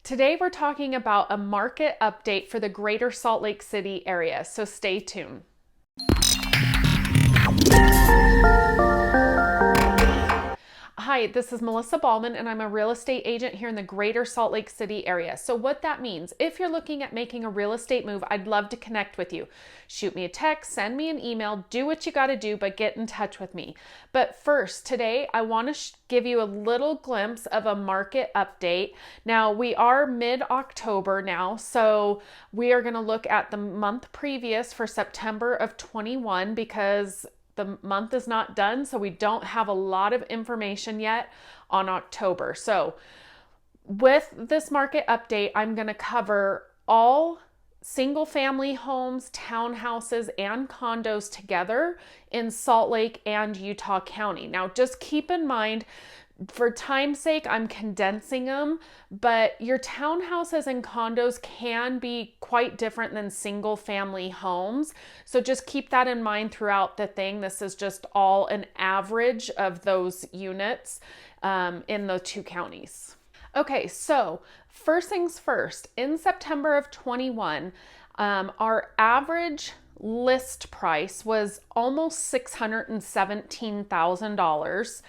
Today we're talking about a market update for the greater Salt Lake City area, so stay tuned. Hi, this is Melissa Ballman, and I'm a real estate agent here in the greater Salt Lake City area. So what that means, if you're looking at making a real estate move, I'd love to connect with you. Shoot me a text, send me an email, do what you got to do, but get in touch with me. But first, today, I want to give you a little glimpse of a market update. Now, we are mid-October now, so we are going to look at the month previous for September of 21 because the month is not done, so we don't have a lot of information yet on October. So with this market update, I'm going to cover all single family homes, townhouses, and condos together in Salt Lake and Utah County. Now, just keep in mind, for time's sake, I'm condensing them, but your townhouses and condos can be quite different than single family homes. So just keep that in mind throughout the thing. This is just all an average of those units in the two counties. Okay, so first things first, in September of 21, our average list price was almost $617,000.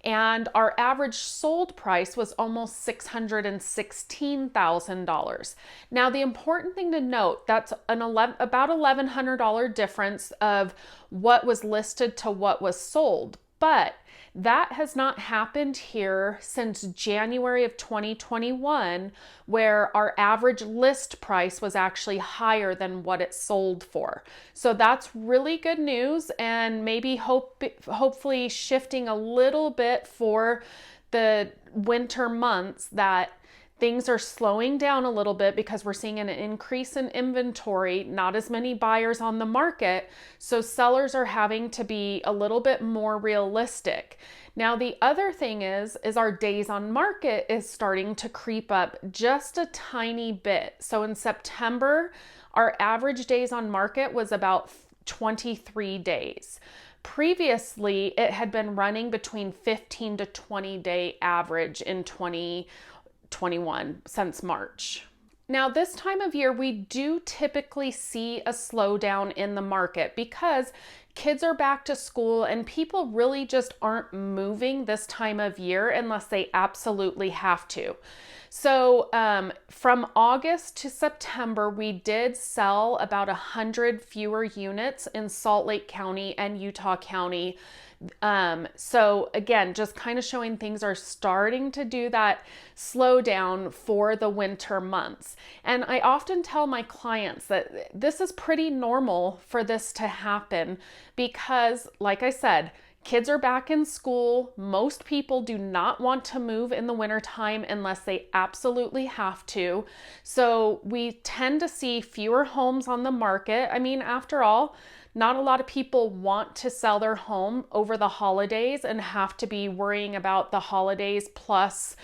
And our average sold price was almost $616,000. Now, the important thing to note, that's about $1,100 difference of what was listed to what was sold. But that has not happened here since January of 2021, where our average list price was actually higher than what it sold for. So that's really good news, and maybe hopefully shifting a little bit for the winter months, that things are slowing down a little bit because we're seeing an increase in inventory, not as many buyers on the market, so sellers are having to be a little bit more realistic. Now, the other thing is our days on market is starting to creep up just a tiny bit. So in September, our average days on market was about 23 days. Previously, it had been running between 15 to 20 day average in 2021 since March. Now, this time of year, we do typically see a slowdown in the market because kids are back to school and people really just aren't moving this time of year unless they absolutely have to. So from August to September, we did sell about 100 fewer units in Salt Lake County and Utah County. So again, just kind of showing things are starting to do that slowdown for the winter months. And I often tell my clients that this is pretty normal for this to happen because, like I said, kids are back in school. Most people do not want to move in the wintertime unless they absolutely have to. So we tend to see fewer homes on the market. I mean, after all, not a lot of people want to sell their home over the holidays and have to be worrying about the holidays plus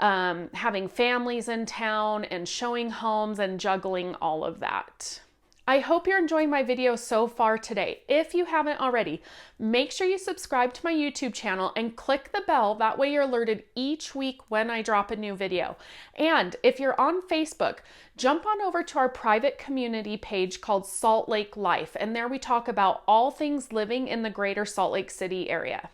having families in town and showing homes and juggling all of that. I hope you're enjoying my video so far today. If you haven't already, make sure you subscribe to my YouTube channel and click the bell. That way you're alerted each week when I drop a new video. And if you're on Facebook, jump on over to our private community page called Salt Lake Life. And there we talk about all things living in the greater Salt Lake City area.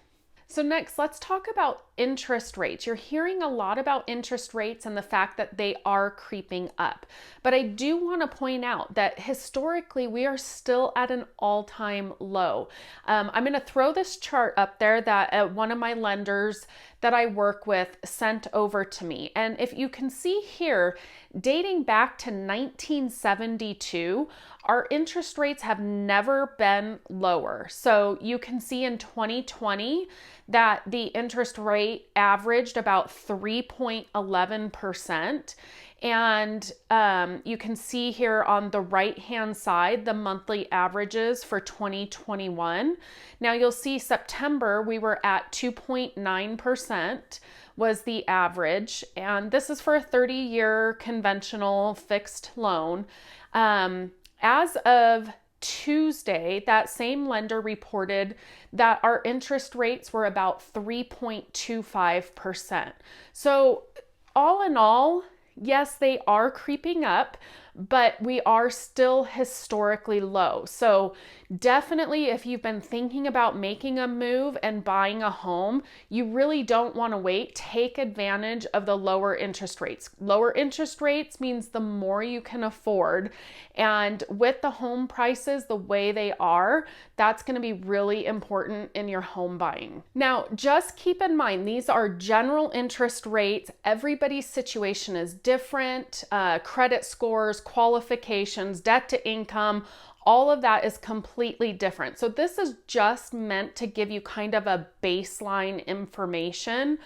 So next, let's talk about interest rates. You're hearing a lot about interest rates and the fact that they are creeping up. But I do want to point out that historically, we are still at an all-time low. I'm going to throw this chart up there that one of my lenders that I work with sent over to me. And if you can see here, dating back to 1972, our interest rates have never been lower. So you can see in 2020 that the interest rate averaged about 3.11%. And you can see here on the right-hand side, the monthly averages for 2021. Now you'll see September, we were at 2.9% was the average. And this is for a 30-year conventional fixed loan. As of Tuesday, that same lender reported that our interest rates were about 3.25%. So all in all, Yes, they are creeping up, but we are still historically low. So definitely, if you've been thinking about making a move and buying a home, you really don't want to wait. Take advantage of the lower interest rates. Lower interest rates means the more you can afford. And with the home prices the way they are, that's going to be really important in your home buying. Now, just keep in mind, these are general interest rates. Everybody's situation is different. Credit scores, qualifications, debt to income, all of that is completely different. So this is just meant to give you kind of a baseline information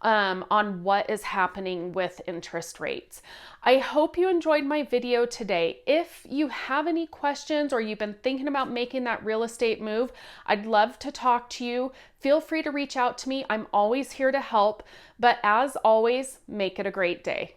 on what is happening with interest rates. I hope you enjoyed my video today. If you have any questions or you've been thinking about making that real estate move, I'd love to talk to you. Feel free to reach out to me. I'm always here to help. But as always, make it a great day.